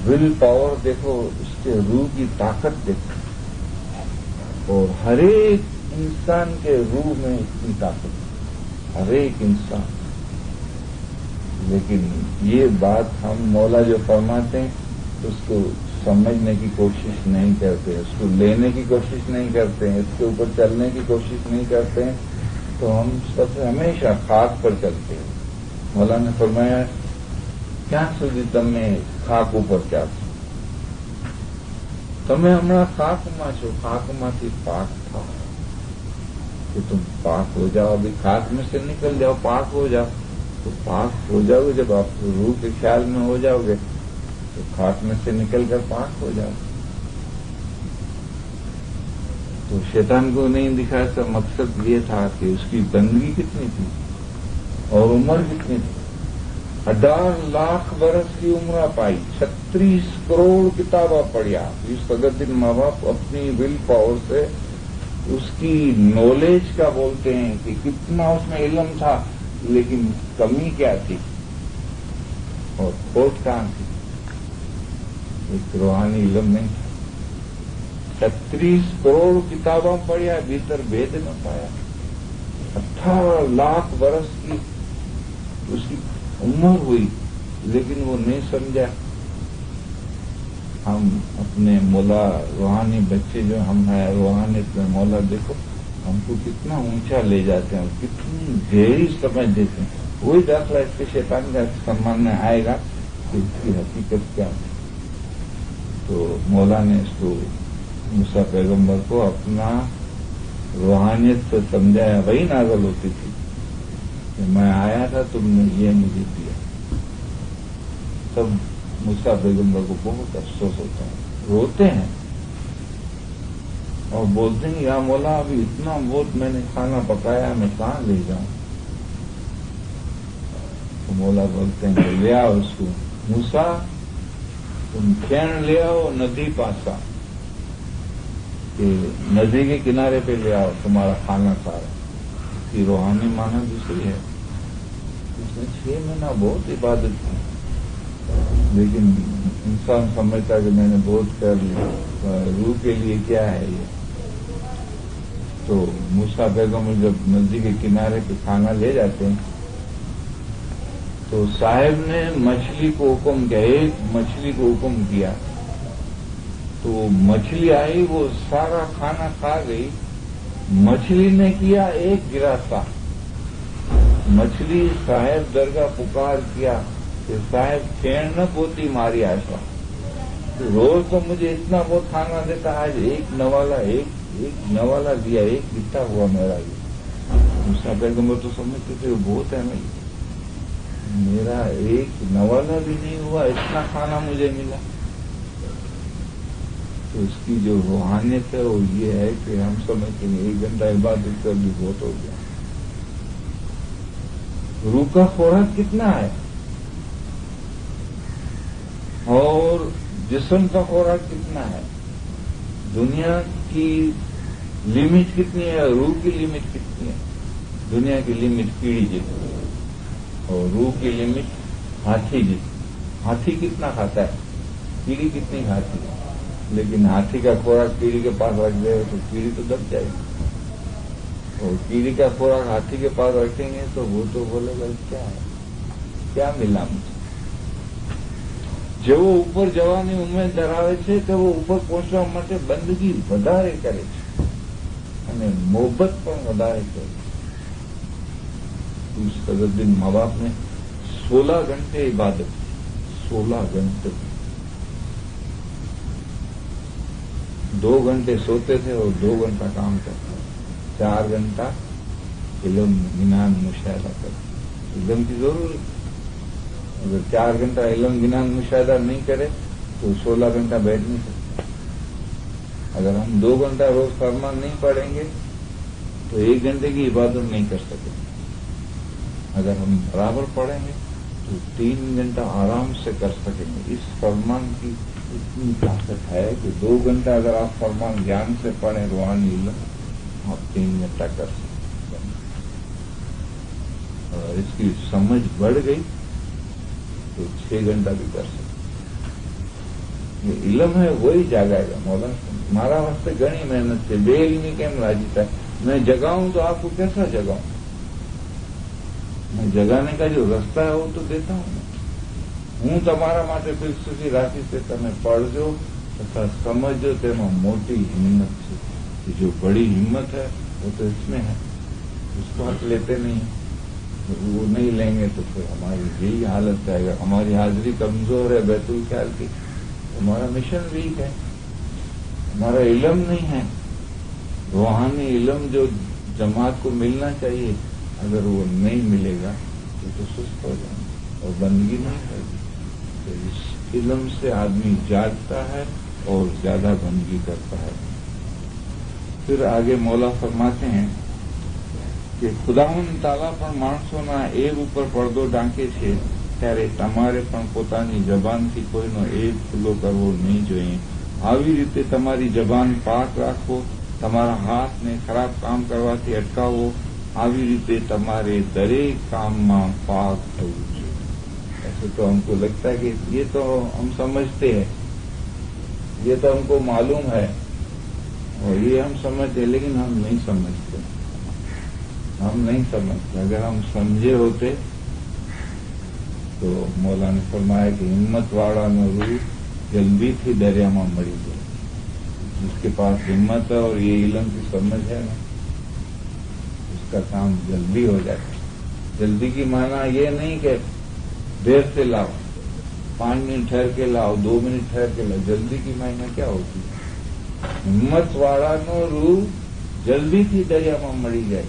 ول پاور دیکھو، اس کے روح کی طاقت دیکھو، اور ہر ایک انسان کے روح میں اتنی طاقت، ہر ایک انسان۔ لیکن یہ بات ہم مولا جو فرماتے ہیں اس کو سمجھنے کی کوشش نہیں کرتے، اس کو لینے کی کوشش نہیں کرتے ہیں، اس کے اوپر چلنے کی کوشش نہیں کرتے ہیں، تو ہم سب ہمیشہ خاک پر چلتے ہیں۔ مولا نے فرمایا کیا سودی تمہیں خاک اوپر چلتے، تمہیں ہمارا خاک ما چھو، خاک ما تھی پاک تھا کہ تم پاک ہو جاؤ، ابھی خاک میں سے نکل جاؤ، پاک ہو جاؤ۔ تو پاک ہو جاؤ گے جب آپ روح کے خیال میں ہو جاؤ گے تو خاک میں سے نکل کر پاک ہو جاؤ۔ تو شیطان کو نہیں دکھا، اس کا مقصد یہ تھا کہ اس کی بندگی کتنی تھی اور عمر کتنی تھی۔ 18 لاکھ برس کی عمر پائی، 36 کروڑ کتابیں پڑھیا۔ اس صدر دن ماں باپ اپنی ول پاور سے اس کی نالج کا بولتے ہیں کہ کتنا اس میں علم تھا، لیکن کمی کیا تھی اور کھوٹ کہاں تھی، ایک روحانی علم نہیں تھا۔ 36 کروڑ کتابیں پڑھیا، بھیتر بھید نہ پایا۔ 18 لاکھ برس کی اس کی عمر ہوئی، لیکن وہ نہیں سمجھا۔ ہم اپنے مولا روحانی بچے جو ہم ہیں روحانیت میں، مولا دیکھو ہم کو کتنا اونچا لے جاتے ہیں، کتنی گہری سمجھ دیتے ہیں۔ وہی داخلہ اس کے شیطان کا سمان میں آئے گا کہ اس کی حقیقت کیا ہے۔ تو مولا نے اس کو موسیٰ پیغمبر کو اپنا روحانیت سے سمجھایا، وہی نازل ہوتی تھی کہ میں آیا تھا، تم نے یہ مجھے دیا۔ تب موسیٰ پیغمبر کو بہت افسوس ہوتا ہے، روتے ہیں اور بولتے ہیں یا مولا ابھی اتنا بہت میں نے کھانا پکایا، میں کہاں لے جاؤں؟ تو مولا بولتے ہیں کہ لے آؤ اس کو، موسیٰ تم کھین لے آؤ ندی پاسا، کہ ندی کے کنارے پہ لے آؤ تمہارا کھانا سارا۔ اس کی روحانی معنی دوسری ہے۔ اس نے 6 مہینہ بہت عبادت کی، لیکن انسان سمجھتا کہ میں نے بہت کر لیا، روح کے لیے کیا ہے یہ۔ تو موسیٰ پیغمبر جب ندی کے کنارے پہ کھانا لے جاتے ہیں تو صاحب نے مچھلی کو حکم کیا، ایک مچھلی کو حکم کیا، تو مچھلی آئی، وہ سارا کھانا کھا گئی۔ مچھلی نے کیا ایک گراسا، مچھلی صاحب درگاہ پکار کیا کہ صاحب کھیڑ نہ پوتی ماری آشا، روز تو مجھے اتنا بہت کھانا دیتا، آج ایک نوالا دیا، ایک گٹا ہوا میرا۔ یہ موسیٰ پیغمبر تو سمجھتے تھے وہ بہت ہے، میرا ایک نوالا بھی نہیں ہوا، اتنا کھانا مجھے ملا۔ تو اس کی جو روحانیت ہے وہ یہ ہے کہ ہم سمجھتے ہیں 1 گھنٹہ عبادت کر بھی بہت ہو گیا۔ روح کا خوراک کتنا ہے اور جسم کا خوراک کتنا ہے، دنیا کی لمٹ کتنی ہے، روح کی لمٹ کتنی ہے۔ دنیا کی لمٹ کیڑی جتنی اور روح کی لمٹ ہاتھی جتنی۔ ہاتھی کتنا کھاتا ہے، کیڑی کتنی کھاتی ہے، لیکن ہاتھی کا خوراک کیڑی کے پاس رکھ دے تو کیڑی تو دب جائے گی۔ اور कीड़ी का खुराक हाथी के पास रखेंगे तो वो तो बोलेगा क्या है, क्या मिला मुझे। જેવો ઉપર જવાની ઉમેદ ધરાવે છે તેવો ઉપર પહોંચવા માટે બંદગી વધારે કરે છે અને મોહબ્બત પણ વધારે કરે છે। उस कदर दिन माँ बाप ने 16 घंटे इबादत, 16 घंटे, 2 घंटे सोते थे और 2 घंटा काम करते थे, 4 घंटा इल्म गिनान मुशाहिदा करते। इल्म की जरूरत, अगर 4 घंटा इल्म गिनान मुशाहिदा नहीं करे तो 16 घंटा बैठ नहीं सकते। अगर हम 2 घंटा रोज फरमान नहीं पढ़ेंगे तो 1 घंटे की इबादत नहीं कर सकेंगे। अगर हम बराबर पढ़ेंगे तो 3 घंटा आराम से कर सकेंगे। इस फरमान की इतनी ताकत है कि 2 घंटा अगर आप फरमान ज्ञान से पढ़ें रूहानी इल्म, आप 3 घंटा कर सकते हैं। और इसकी समझ बढ़ गई तो 6 घंटा भी कर सकते। ये इल्म है वही जागाएगा। मौलाना मारा वास्ते घनी मेहनत से बेइल्मी केम राजी था। मैं जगाऊं तो आपको कैसा जगाऊं? मैं जगाने का जो रास्ता है वो तो देता हूं। હું તમારા માટે ફિલસૂફી રાખી છે, તમે પढ़જો तथा समझो। તેમાં મોટી हिम्मत છે। कि जो बड़ी हिम्मत है वो तो इसमें है, उसको आप लेते नहीं, वो नहीं लेंगे तो फिर हमारी यही हालत है। अगर हमारी हाजिरी कमजोर है बैतुल ख्याल की, हमारा मिशन वीक है, हमारा इल्म नहीं है। रूहानी इल्म जो जमात को मिलना चाहिए, अगर वो नहीं मिलेगा तो सुस्त हो जाएंगे और बंदगी नहीं होगी। तो इस इल्म से आदमी जागता है और ज्यादा बंदगी करता है। फिर आगे मौला फरमाते हैं કે ખુદાવંદ તાલા પણ માણસોના એક ઉપર પડદો ઢાંકે છે, ત્યારે તમારે પણ પોતાની જબાનથી કોઈનો એક ખુલ્લો કરવો નહીં જોઈએ। આવી રીતે તમારી જબાન પાક રાખો, તમારા હાથને ખરાબ કામ કરવાથી અટકાવો। આવી રીતે તમારે દરેક કામમાં પાક થવું જોઈએ। ऐसे तो हमको लगता है कि ये तो हम समझते हैं, ये तो हमको मालूम है और ये हम समझते हैं, लेकिन हम नहीं समझते। हम नहीं समझते। अगर हम समझे होते तो मौला ने फरमाया कि हिम्मत वाला नो रूह जल्दी थी दरिया में मरी जाए। जिसके पास हिम्मत है और ये इल्म की समझ है ना, उसका काम जल्दी हो जाता है। जल्दी की माना ये नहीं कि देर से लाओ, 5 मिनट ठहर के लाओ, 2 मिनट ठहर के लाओ। जल्दी की मायना क्या होती है? हिम्मत वाला नो रूह जल्दी थी दरिया में मरी जाए।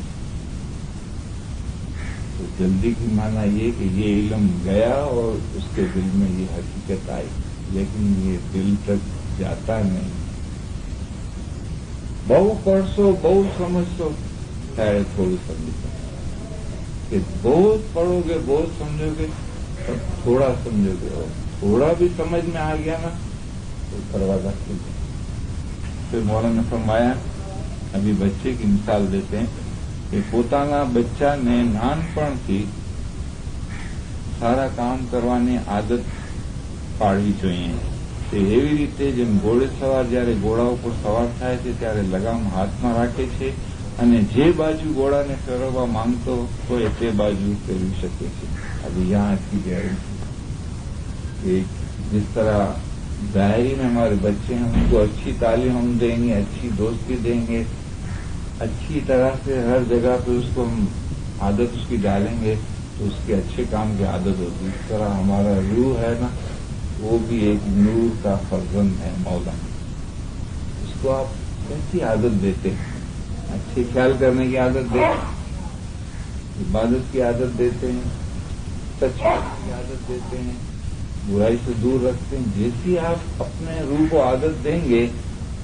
तो जल्दी की माना ये कि ये इल्म गया और उसके दिल में ये हकीकत आई, लेकिन ये दिल तक जाता नहीं। बहु पढ़सो बहु समझो, शायद थोड़ी समझो। कि बहुत पढ़ोगे बहुत समझोगे और थोड़ा समझोगे, और थोड़ा भी समझ में आ गया ना तो दरवाजा खुल गया। फिर मौलाना ने फरमाया, अभी बच्चे की मिसाल देते हैं कि પોતાના બચ્ચાને નાનપણથી સારા કામ કરવાની આદત પાડવી જોઈએ। તે એવી રીતે જેમ ઘોડેસવાર જ્યારે ઘોડા ઉપર સવાર થાય છે ત્યારે લગામ હાથમાં રાખે છે અને જે બાજુ ઘોડાને ફેરવવા માંગતો હોય તે બાજુ ફેરવી શકે છે। अभी यहाँ की गारंटी कि जिस तरह दायरी में हमारे बच्चे हैं, उनको अच्छी तालीम हम देंगे, अच्छी दोस्ती देंगे, अच्छी तरह से हर जगह पे उसको हम आदत उसकी डालेंगे तो उसके अच्छे काम की आदत होती है। इस तरह हमारा रूह है ना, वो भी एक नूर का फर्जंद है मौला। उसको आप कैसी आदत देते हैं? अच्छे ख्याल करने की आदत देते हैं, इबादत की आदत देते हैं, सच की आदत देते हैं, बुराई से दूर रखते हैं। जैसी आप अपने रूह को आदत देंगे,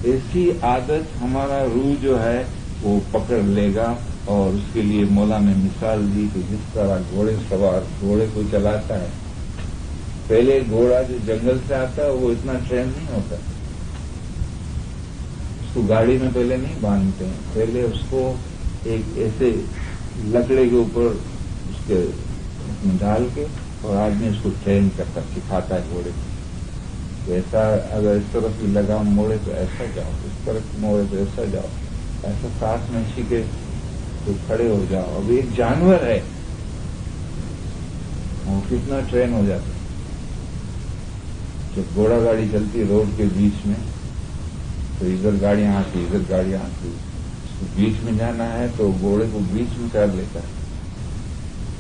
ऐसी आदत हमारा रूह जो है वो पकड़ लेगा। और उसके लिए मौला ने मिसाल दी कि जिस तरह घोड़े सवार घोड़े को चलाता है, पहले घोड़ा जो जंगल से आता है वो इतना ट्रेन नहीं होता, उसको गाड़ी में पहले नहीं बांधते हैं, पहले उसको एक ऐसे लकड़े के ऊपर उसके उसमें डाल के और आदमी उसको ट्रेन करता सिखाता है घोड़े को। तो ऐसा अगर इस तरफ की लगाम मोड़े तो ऐसा जाओ, इस तरफ मोड़े तो ऐसा जाओ, ऐसा सांस में छीके तो खड़े हो जाओ। अब एक जानवर है, वो कितना ट्रेन हो जाता है। जब घोड़ा गाड़ी चलती है रोड के बीच में, तो इधर गाड़ियां आती, इधर गाड़ियां आती, उसको बीच में जाना है तो घोड़े को बीच में कर लेता है,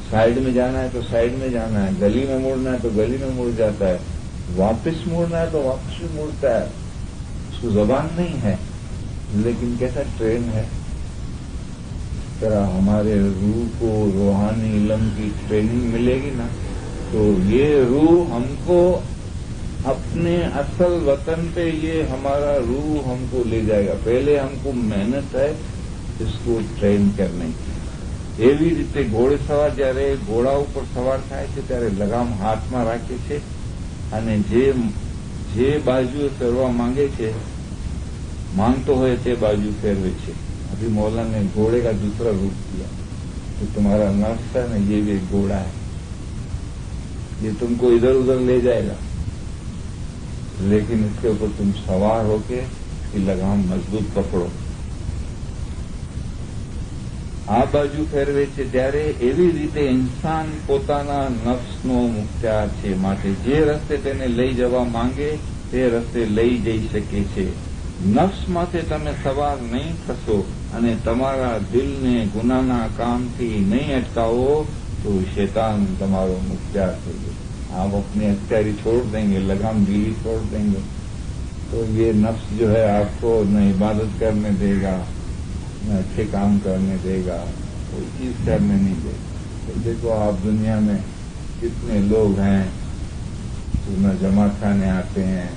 साइड में जाना है तो साइड में जाना है, गली में मुड़ना है तो गली में मुड़ जाता है, वापस मुड़ना है तो वापस भी मुड़ता है। उसको जबान नहीं है, लेकिन कैसा ट्रेन है। इस तरह हमारे रूह को रूहानी इल्म की ट्रेनिंग मिलेगी ना, तो ये रूह हमको अपने असल वतन पे, ये हमारा रूह हमको ले जाएगा। पहले हमको मेहनत है इसको ट्रेन करने की। એવી રીતે ઘોડે સવાર જયારે ઘોડા ઉપર સવાર થાય છે ત્યારે લગામ હાથમાં રાખે છે અને જે બાજુએ ફેરવા માંગે છે, मांगतो है ते बाजू फेरवे छे। अभी मौला ने घोड़े का दूसरा रूप किया, तो तुम्हारा नफ्स है ना, ये भी एक घोड़ा है, ये तुमको इधर उधर ले जाएगा, लेकिन इसके ऊपर तुम सवार होके इसकी लगाम मजबूत पकड़ो। आ बाजू फेरवे छे त्यारे एवी रीते इंसान पोताना नफ्सनो मुख्यार छे, माटे जे रस्ते तेने लई जवा मांगे ते रस्ते लई जई शके छे। नफ्स माथे तमे सवार नहीं थशो अने तमारा दिलने गुनाना कामथी नहीं अटकावो तो शैतान तमारो मुख्यार थई जशे। आप अपनी अख्तियारी छोड़ देंगे, लगाम ढीली छोड़ देंगे, तो ये नफ्स जो है आपको न इबादत करने देगा, न अच्छे काम करने देगा, कोई चीज करने नहीं देगा। तो देखो आप दुनिया में कितने लोग हैं जो न जमात खाने आते हैं,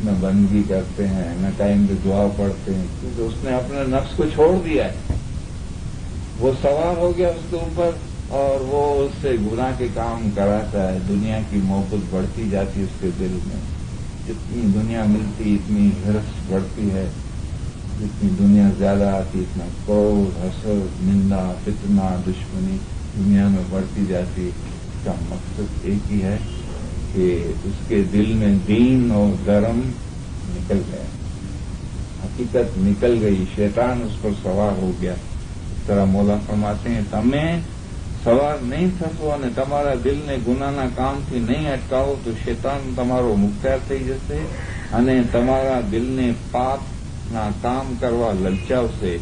न बंदगी करते हैं, न टाइम पे दुआ पढ़ते हैं, क्योंकि उसने अपने नफ्स को छोड़ दिया है। वो सवार हो गया उसके ऊपर और वो उससे गुनाह के काम कराता है। दुनिया की मोहब्बत बढ़ती जाती है उसके दिल में, जितनी दुनिया मिलती इतनी हिर्स बढ़ती है, जितनी दुनिया ज्यादा आती इतना क्रोध, हसद, निंदा, फितना, दुश्मनी दुनिया में बढ़ती जाती। इसका मकसद एक ही है कि उसके दिल में दीन और धर्म निकल गया, हकीकत निकल गई, शैतान उस पर सवार हो गया। इस तरह मौला फरमाते हैं तमे सवार नहीं थशो अने तमारा दिल ने गुनाना कामथी नहीं अटकावो तो शैतान तमारो मुख्तार थई जशे अने तमारा दिल ने पापना काम करवा ललचावशे।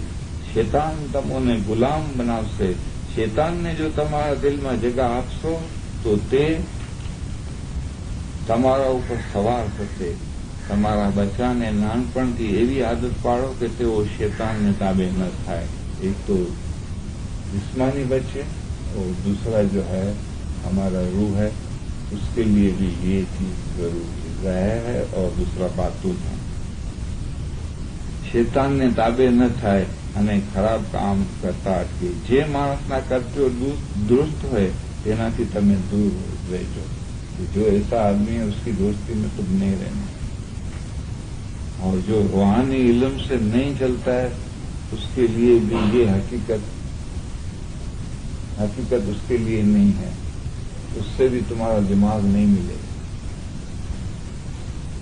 शैतान तमोने गुलाम बनावशे। शैतान ने जो तमारा दिल में जगह आपशो तो ते તમારા ઉપર સવાર થશે। તમારા બચ્ચાને નાનપણથી એવી આદત પાડો કે તેઓ શૈતાનને તાબે ન થાય। એક તો जिस्मानी बच्चे और दूसरा जो है हमारा रूह है, उसके लिए भी ये चीज जरूरी है। और दूसरा बातून है, શૈતાનને તાબે ન થાય અને ખરાબ કામ કરતા અટકે। જે માણસના કર્તવ્યો દુરુસ્ત હોય તેનાથી તમે દૂર રહેજો। जो ऐसा आदमी है उसकी दोस्ती में तुम नहीं रहना। और जो रूहानी इल्म से नहीं चलता है उसके लिए भी ये हकीकत उसके लिए नहीं है, उससे भी तुम्हारा दिमाग नहीं मिलेगा।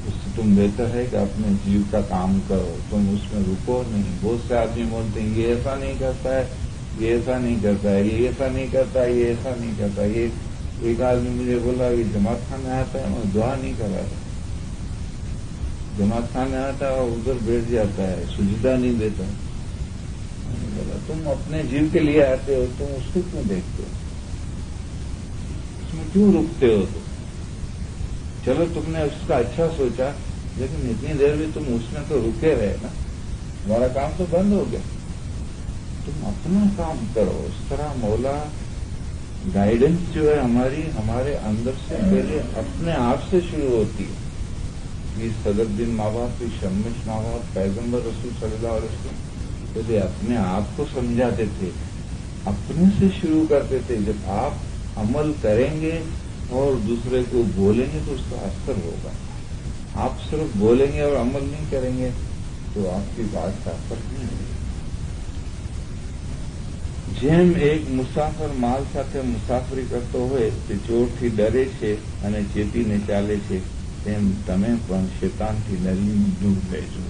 उससे तुम बेहतर है कि अपने जीव का काम करो, तुम उसमें रुको नहीं। बहुत से आदमी बोलते हैं ये ऐसा नहीं करता है, ये ऐसा नहीं करता है, ये ऐसा नहीं करता है, ये ऐसा नहीं करता है। ये एक आदमी मुझे बोला कि जमात खाने आता है मैं दुआ नहीं कराता, जमात खाने आता है और उधर बैठ जाता है, सुजदा नहीं देता। मैंने बोला तुम अपने जीव के लिए आते हो, तुम उसको क्यों देखते हो, उसमें क्यों रुकते हो? तुम चलो तुमने उसका अच्छा सोचा, लेकिन इतनी देर भी तुम उसमें तो रुके रहे ना, तुम्हारा काम तो बंद हो गया। तुम अपना काम करो। इस तरह मौला गाइडेंस जो है हमारे अंदर से पहले अपने आप से शुरू होती है। ये सदरुद्दीन माँ बाप की शम्मिश माँ बाप पैगम्बर रसूल सल्लल्लाहु अलैहि वसल्लम पहले अपने आप को समझाते थे, अपने से शुरू करते थे। जब आप अमल करेंगे और दूसरे को बोलेंगे तो उसका असर होगा। आप सिर्फ बोलेंगे और अमल नहीं करेंगे तो आपकी बात का असर नहीं होगा। જેમ એક મુસાફર માલ સાથે મુસાફરી કરતો હોય તે ચોરથી ડરે છે અને ચેતીને ચાલે છે, તેમ તમે પણ શૈતાનથી ડરીને દૂર રહેજો।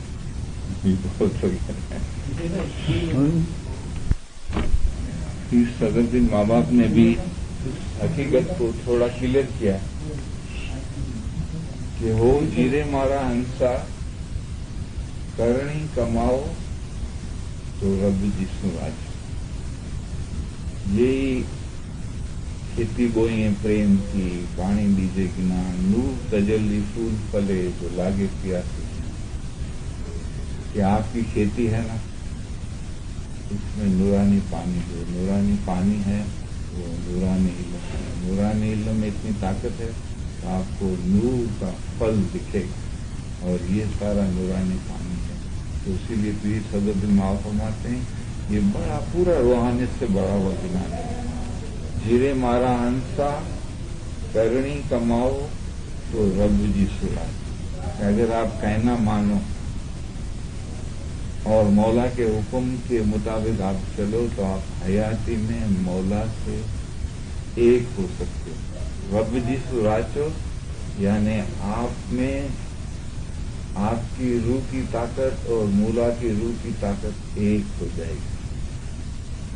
सदर माँ बाप ने भी हकीकत को थोड़ा क्लियर किया कि हो जीरे मारा हंसा करणी कमाओ तो रब जिसमें राज। यही खेती बोई है प्रेम की, पानी दीजे कि ना, नूर तजल्ली फूल फले जो लागे प्यासी। कि आपकी खेती है ना, इसमें नूरानी पानी, जो नूरानी पानी है वो नूरानी इल्म है। नूरानी इल्म में इतनी ताकत है तो आपको नूर का फल दिखेगा, और ये सारा नूरानी पानी है। तो इसीलिए पीर सदरुद्दीन माँ फरमाते हैं ये बड़ा पूरा रूहानियत से बड़ा हुआ गिनान है। जीरे मारा हंसा करणी कमाओ तो रब जी सुरा। अगर आप कहना मानो और मौला के हुक्म के मुताबिक आप चलो तो आप हयाती में मौला से एक हो सकते हो। रब जी सुराचो यानी आप में आपकी रूह की ताकत और मौला की रूह की ताकत एक हो जाएगी।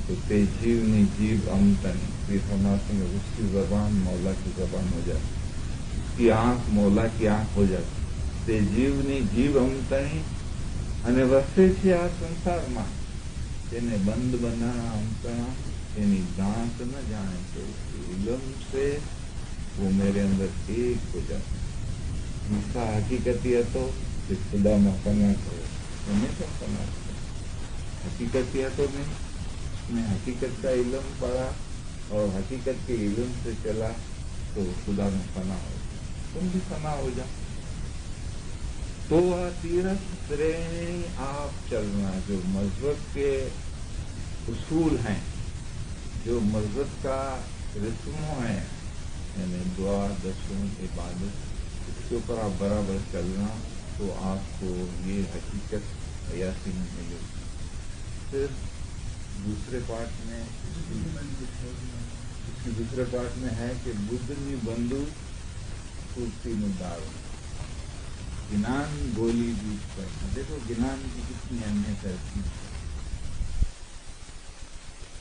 तो ते जीवनी जीव अमतनी, ये फरमाते हैं उसकी जबान मौला की जबान हो जाती, उसकी आंख मौला की आंख हो जाती। ते जीवनी जीव अमतनी અને વસે છે આ સંસારમાં, તેને બંધ બનાણા અંતણા, એની દાંત ન જાણે તો इल्म से वो मेरे अंदर एक हो जाता। जिसका हकीकती है तो खुदा में फना करो, हमेशा फना करो। हकीकती है तो नहीं, उसने हकीकत का इल्म पढ़ा और हकीकत के इल्म से चला तो खुदा में फना हो जाए। तुम भी फना हो जाओ। तो वह तीरथ श्रेणी आप चलना, जो मजहब के उसूल हैं, जो मजहब का रस्मों है, यानी दुआ, दर्शन, इबादत, इसके ऊपर आप बराबर चलना तो आपको ये हकीकत हयाती में मिलेगी। फिर दूसरे पार्ट में, इसकी दूसरे पार्ट में है कि बुद्धनी बंधु कुर्सी मुदार, गिनान गोली बीच पर। देखो गिनान की कितनी अहमियत है।